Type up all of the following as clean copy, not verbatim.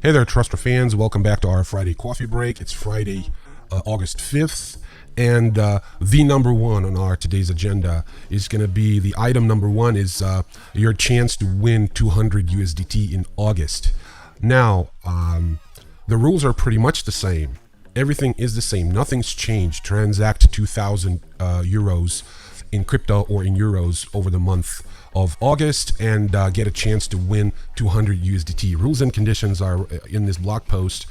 Hey there, TRASTRA fans. Welcome back to our Friday coffee break. It's Friday, August 5th. And the number one on our today's agenda is going to be the item number one is your chance to win 200 USDT in August. Now, the rules are pretty much the same. Everything is the same. Nothing's changed. Transact 2,000 euros in crypto or in euros over the month of August and get a chance to win 200 USDT. Rules and conditions are in this blog post.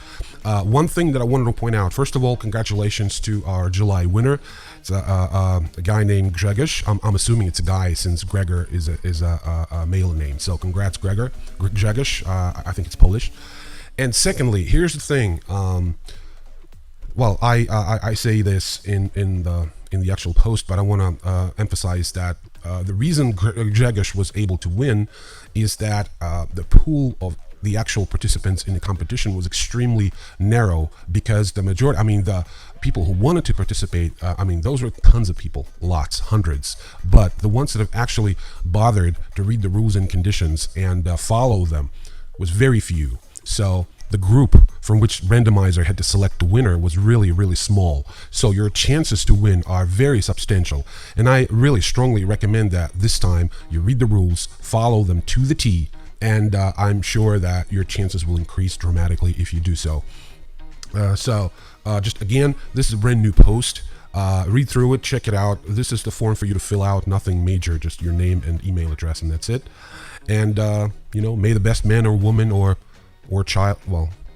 One thing that I wanted to point out, first of all, congratulations to our July winner. It's a guy named Grzegorz. I'm assuming it's a guy since Gregor is a male name. So congrats, Grzegorz. I think it's Polish. And secondly, here's the thing. Well, I say this in the actual post, but I want to emphasize that the reason Grzegorz was able to win is that the pool of the actual participants in the competition was extremely narrow, because the majority, the people who wanted to participate, those were tons of people, lots, hundreds, but the ones that have actually bothered to read the rules and conditions and follow them was very few. So the group from which randomizer had to select the winner was really, really small. So your chances to win are very substantial. And I really strongly recommend that this time you read the rules, follow them to the T, and I'm sure that your chances will increase dramatically if you do so. Just again, this is a brand new post. Read through it, check it out. This is the form for you to fill out, nothing major, just your name and email address, and that's it. And, may the best man or woman or child,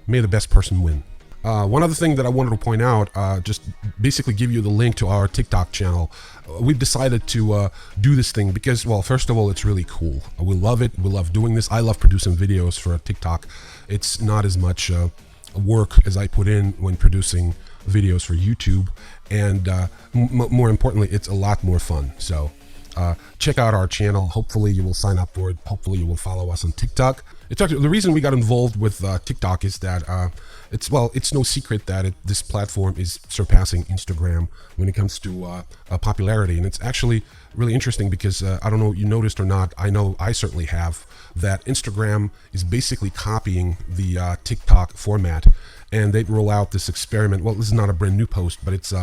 may the best person win. One other thing that I wanted to point out, just basically give you the link to our TikTok channel. We've decided to do this thing because, well, first of all, it's really cool. We love it. We love doing this. I love producing videos for TikTok. It's not as much work as I put in when producing videos for YouTube. And more importantly, it's a lot more fun. So check out our channel. Hopefully you will sign up for it. Hopefully you will follow us on TikTok. It's actually, the reason we got involved with TikTok is that it's no secret that this platform is surpassing Instagram when it comes to popularity. And it's actually really interesting because I don't know if you noticed or not, I know I certainly have, that Instagram is basically copying the TikTok format, and they roll out this experiment. Well, this is not a brand new post, but it's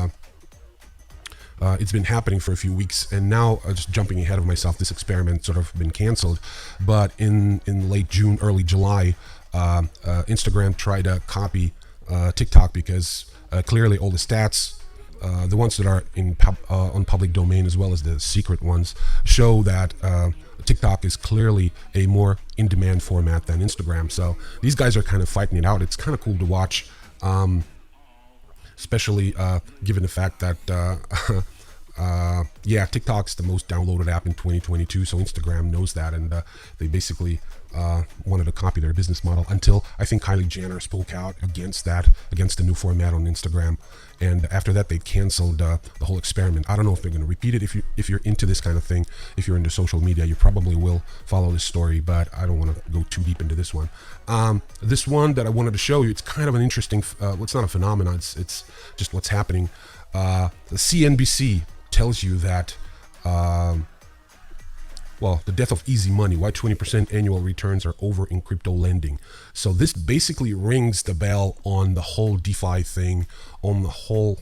been happening for a few weeks, and now, just jumping ahead of myself, this experiment sort of been canceled. But in late June, early July, Instagram tried to copy TikTok because clearly all the stats, the ones that are on public domain as well as the secret ones, show that TikTok is clearly a more in-demand format than Instagram. So these guys are kind of fighting it out. It's kind of cool to watch. Especially given the fact that, TikTok's the most downloaded app in 2022, so Instagram knows that, and they basically wanted to copy their business model until I think Kylie Jenner spoke out against the new format on Instagram, and after that they canceled the whole experiment. I don't know if they're going to repeat it. If you're into this kind of thing, if you're into social media, you probably will follow this story, but I don't want to go too deep into this one. This one that I wanted to show you, it's kind of an interesting, it's not a phenomenon, it's just what's happening. The CNBC tells you that, the death of easy money, why 20% annual returns are over in crypto lending. So this basically rings the bell on the whole DeFi thing, on the whole,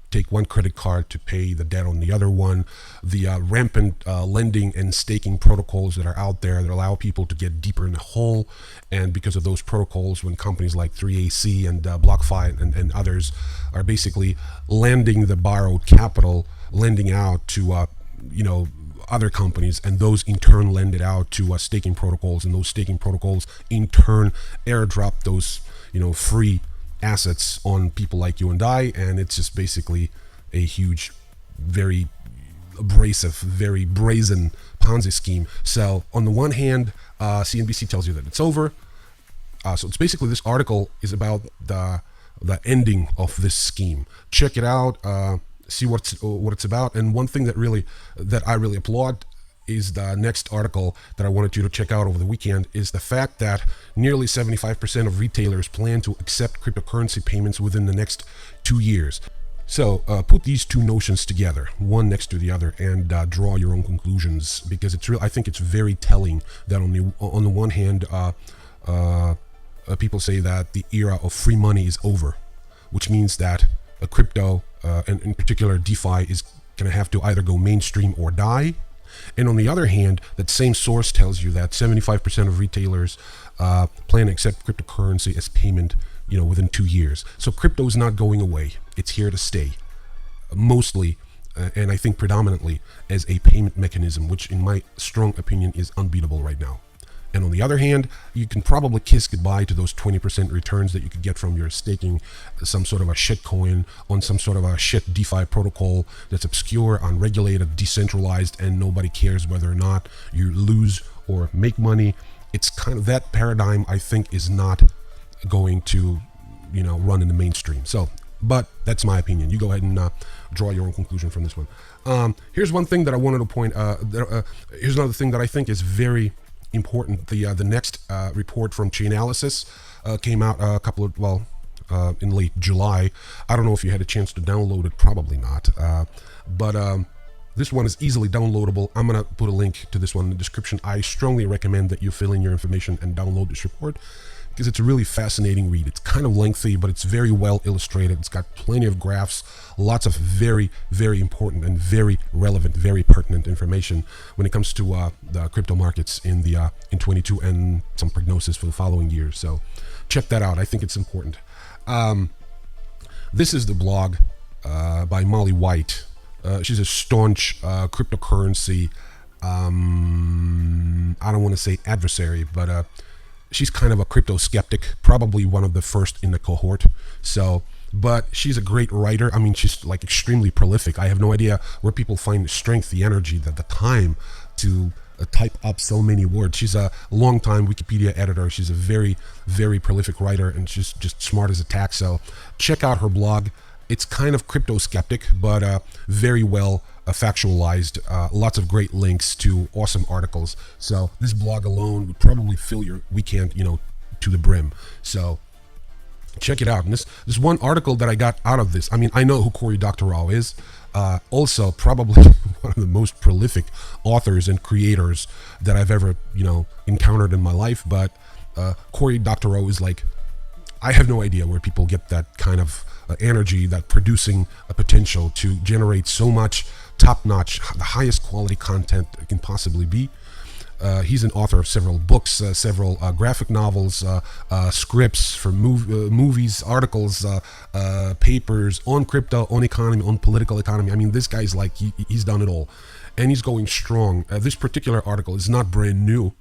take one credit card to pay the debt on the other one, the rampant lending and staking protocols that are out there that allow people to get deeper in the hole. And because of those protocols, when companies like 3AC and BlockFi and others are basically lending the borrowed capital, lending out to, other companies, and those in turn lend it out to staking protocols, and those staking protocols in turn airdrop those, free assets on people like you and I, and it's just basically a huge, very abrasive, very brazen Ponzi scheme. So on the one hand, CNBC tells you that it's over. So it's basically, this article is about the ending of this scheme. Check it out, see what it's about. And one thing that I really applaud is the next article that I wanted you to check out over the weekend, is the fact that nearly 75% of retailers plan to accept cryptocurrency payments within the next 2 years. So put these two notions together, one next to the other, and draw your own conclusions, because I think it's very telling that on the one hand, people say that the era of free money is over, which means that a crypto, and in particular DeFi, is going to have to either go mainstream or die. And on the other hand, that same source tells you that 75% of retailers plan to accept cryptocurrency as payment, within 2 years. So crypto is not going away. It's here to stay, mostly, and I think predominantly, as a payment mechanism, which in my strong opinion is unbeatable right now. And on the other hand, you can probably kiss goodbye to those 20% returns that you could get from your staking some sort of a shit coin on some sort of a shit DeFi protocol that's obscure, unregulated, decentralized, and nobody cares whether or not you lose or make money. It's kind of that paradigm, I think, is not going to, run in the mainstream. So, but that's my opinion. You go ahead and draw your own conclusion from this one. Here's one thing that I wanted to point. Here's another thing that I think is very important. The next report from Chainalysis came out in late July. I don't know if you had a chance to download it. Probably not. But this one is easily downloadable. I'm gonna put a link to this one in the description. I strongly recommend that you fill in your information and download this report, because it's a really fascinating read. It's kind of lengthy, but it's very well illustrated. It's got plenty of graphs, lots of very, very important and very relevant, very pertinent information when it comes to the crypto markets in 22 and some prognosis for the following years. So check that out. I think it's important. This is the blog by Molly White. She's a staunch cryptocurrency, I don't want to say adversary, but she's kind of a crypto skeptic, probably one of the first in the cohort. So, but she's a great writer. I mean, she's like extremely prolific. I have no idea where people find the strength, the energy, the time to type up so many words. She's a longtime Wikipedia editor. She's a very, very prolific writer, and she's just smart as a tack. So check out her blog. It's kind of crypto skeptic, but very well factualized. Lots of great links to awesome articles. So this blog alone would probably fill your weekend, to the brim. So check it out. And this one article that I got out of this, I mean, I know who Cory Doctorow is. Also, probably one of the most prolific authors and creators that I've ever, encountered in my life. But Cory Doctorow is like, I have no idea where people get that kind of energy, that producing a potential to generate so much top-notch, the highest quality content it can possibly be. He's an author of several books, several graphic novels, scripts for movies, articles, papers on crypto, on economy, on political economy. I mean, this guy's like, he's done it all, and he's going strong. This particular article is not brand new,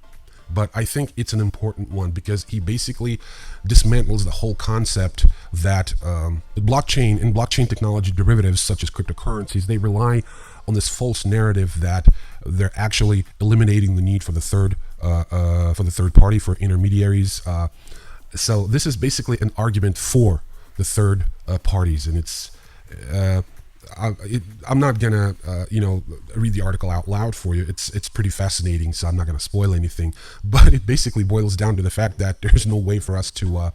but I think it's an important one because he basically dismantles the whole concept that the blockchain and blockchain technology derivatives such as cryptocurrencies, they rely on this false narrative that they're actually eliminating the need for the third party, for intermediaries. So this is basically an argument for the third parties, and it's I'm not gonna read the article out loud for you. It's pretty fascinating, so I'm not gonna spoil anything. But it basically boils down to the fact that there's no way for us to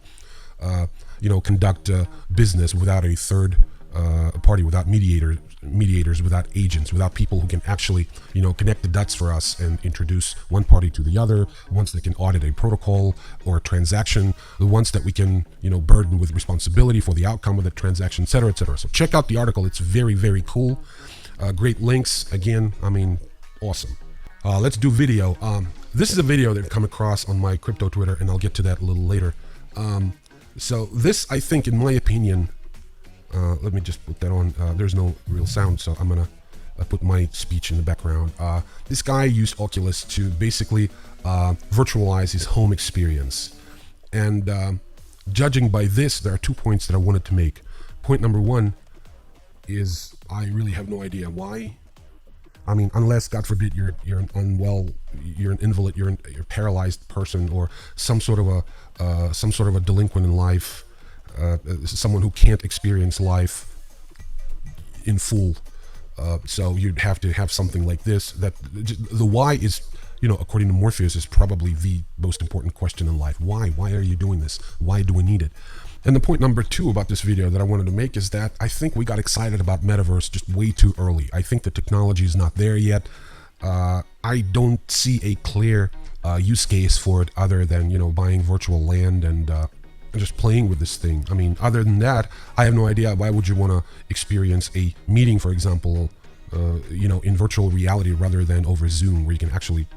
conduct business without a third party, without mediators, without agents, without people who can actually connect the dots for us and introduce one party to the other, ones that can audit a protocol or a transaction, the ones that we can burden with responsibility for the outcome of the transaction, etc., etc. So check out the article. It's very, very cool. Great links. Again, I mean, awesome. Let's do video. This is a video that I've come across on my crypto Twitter, and I'll get to that a little later. So this, I think, in my opinion, let me just put that on. There's no real sound, so I'm gonna put my speech in the background. This guy used Oculus to basically virtualize his home experience. And judging by this, there are 2 points that I wanted to make. Point number one is I really have no idea why. I mean, unless, God forbid, you're an unwell, you're an invalid, you're a paralyzed person, or some sort of a delinquent in life. Someone who can't experience life in full. So you'd have to have something like this. That the why is, according to Morpheus, is probably the most important question in life. Why? Why are you doing this? Why do we need it? And the point number two about this video that I wanted to make is that I think we got excited about metaverse just way too early. I think the technology is not there yet. I don't see a clear use case for it other than buying virtual land and just playing with this thing. I mean, other than that, I have no idea why would you want to experience a meeting, for example, in virtual reality rather than over Zoom, where you can actually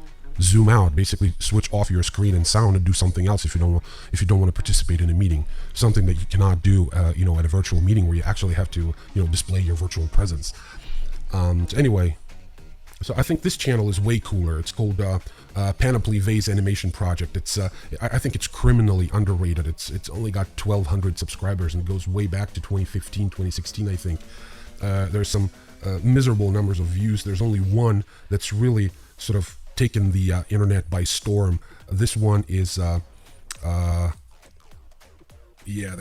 zoom out, basically switch off your screen and sound and do something else if you don't want to participate in a meeting. Something that you cannot do, at a virtual meeting where you actually have to, display your virtual presence. So anyway, so I think this channel is way cooler. It's called Panoply Vase Animation Project. It's I think it's criminally underrated. It's only got 1,200 subscribers and it goes way back to 2015, 2016, I think. There's some miserable numbers of views. There's only one that's really sort of taken the internet by storm. This one is the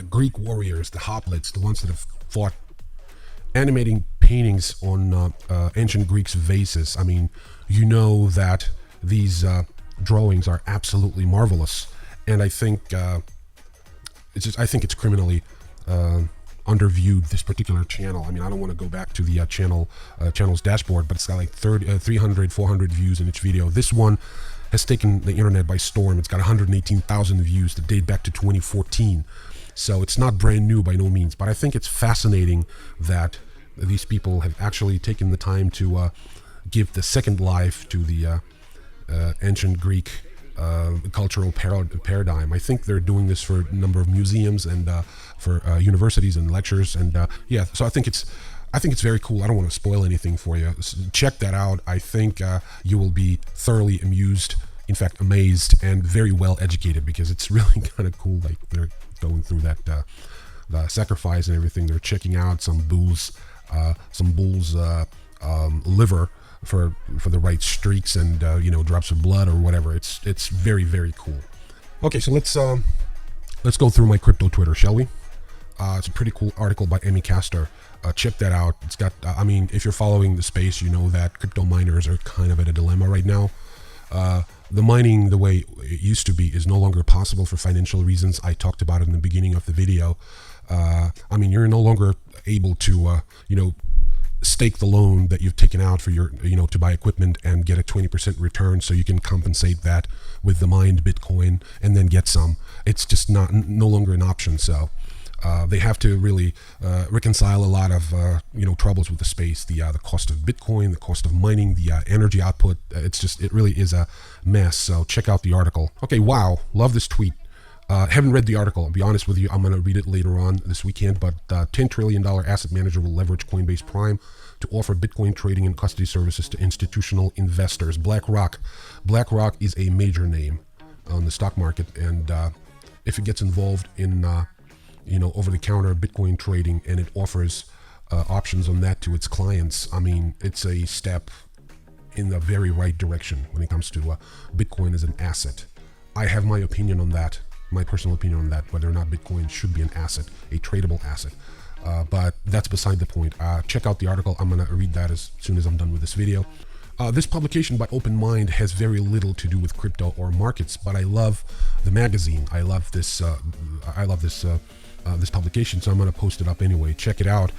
Greek warriors, the hoplites, the ones that have fought, animating paintings on ancient Greeks' vases. I mean, that these drawings are absolutely marvelous, and I think it's criminally underviewed, this particular channel. I mean, I don't want to go back to the channel's dashboard, but it's got like 300, 400 views in each video. This one has taken the internet by storm. It's got 118,000 views that date back to 2014. So it's not brand new by no means, but I think it's fascinating that these people have actually taken the time to give the second life to the ancient Greek cultural paradigm. I think they're doing this for a number of museums and for universities and lectures, and so I think it's very cool. I don't want to spoil anything for you. Check that out. I think you will be thoroughly amused, in fact amazed, and very well educated, because it's really kind of cool. Like, they're going through that the sacrifice and everything. They're checking out some bull's liver for the right streaks and drops of blood or whatever. It's very, very cool. Okay, so let's go through my crypto Twitter, shall we? It's a pretty cool article by Emmy Castor. Check that out. It's got if you're following the space, you know that crypto miners are kind of at a dilemma right now. The mining, the way it used to be, is no longer possible for financial reasons. I talked about it in the beginning of the video. You're no longer able to stake the loan that you've taken out for your to buy equipment and get a 20% return, so you can compensate that with the mined Bitcoin and then get some. It's just no longer an option. So they have to really reconcile a lot of troubles with the space, the cost of Bitcoin, the cost of mining, the energy output. It really is a mess. So check out the article. Okay, wow, love this tweet. Haven't read the article. I'll be honest with you, I'm going to read it later on this weekend, but $10 trillion asset manager will leverage Coinbase Prime to offer Bitcoin trading and custody services to institutional investors. BlackRock is a major name on the stock market, and if it gets involved in over-the-counter Bitcoin trading and it offers options on that to its clients, it's a step in the very right direction when it comes to Bitcoin as an asset. I have my opinion on that. My personal opinion on that, whether or not Bitcoin should be an asset, a tradable asset. But that's beside the point. Check out the article. I'm going to read that as soon as I'm done with this video. This publication by Open Mind has very little to do with crypto or markets, but I love the magazine. I love this publication, so I'm going to post it up anyway. Check it out.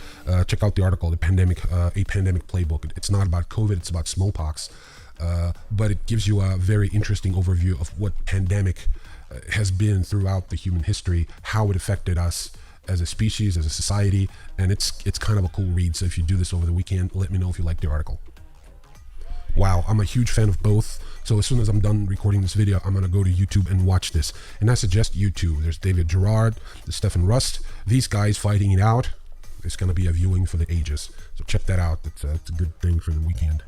Check out the article, A Pandemic Playbook. It's not about COVID, it's about smallpox. But it gives you a very interesting overview of what pandemic has been throughout the human history, how it affected us as a species, as a society, and it's kind of a cool read. So if you do this over the weekend, let me know if you like the article. Wow, I'm a huge fan of both. So as soon as I'm done recording this video, I'm going to go to YouTube and watch this. And I suggest you too. There's David Gerard, there's Stephen Rust, these guys fighting it out. It's going to be a viewing for the ages. So check that out. It's a good thing for the weekend.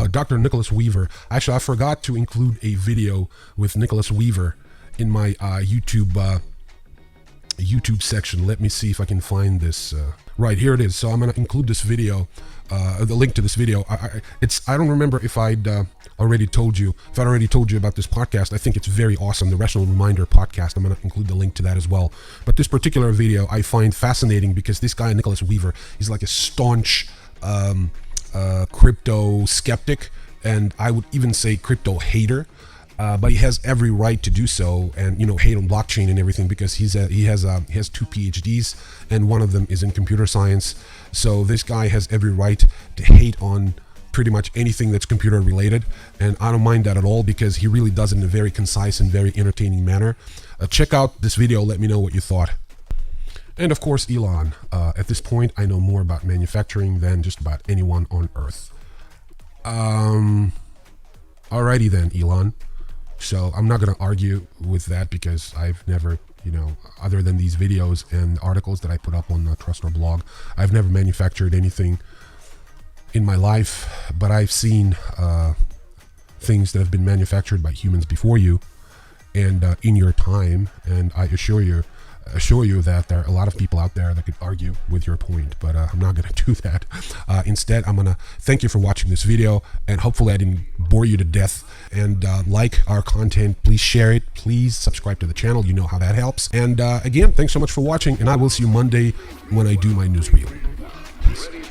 Dr. Nicholas Weaver. Actually, I forgot to include a video with Nicholas Weaver in my YouTube section. Let me see if I can find this. Right, here it is. So I'm going to include this video, the link to this video. I don't remember if I'd already told you. If I'd already told you about this podcast, I think it's very awesome. The Rational Reminder podcast. I'm going to include the link to that as well. But this particular video I find fascinating because this guy, Nicholas Weaver, he's like a staunch crypto skeptic, and I would even say crypto hater. But he has every right to do so, and hate on blockchain and everything, because he has 2 PhDs, and one of them is in computer science. So this guy has every right to hate on pretty much anything that's computer related, and I don't mind that at all because he really does it in a very concise and very entertaining manner. Check out this video, let me know what you thought. And of course, Elon. At this point, I know more about manufacturing than just about anyone on Earth. Alrighty then, Elon. So I'm not going to argue with that because I've never, other than these videos and articles that I put up on the TRASTRA blog, I've never manufactured anything in my life, but I've seen things that have been manufactured by humans before you and in your time, and I assure you that there are a lot of people out there that could argue with your point, but I'm not going to do that. Instead, I'm going to thank you for watching this video, and hopefully I didn't bore you to death. And like our content, please share it, please subscribe to the channel, you know how that helps. And again, thanks so much for watching, and I will see you Monday when I do my newsreel. Peace.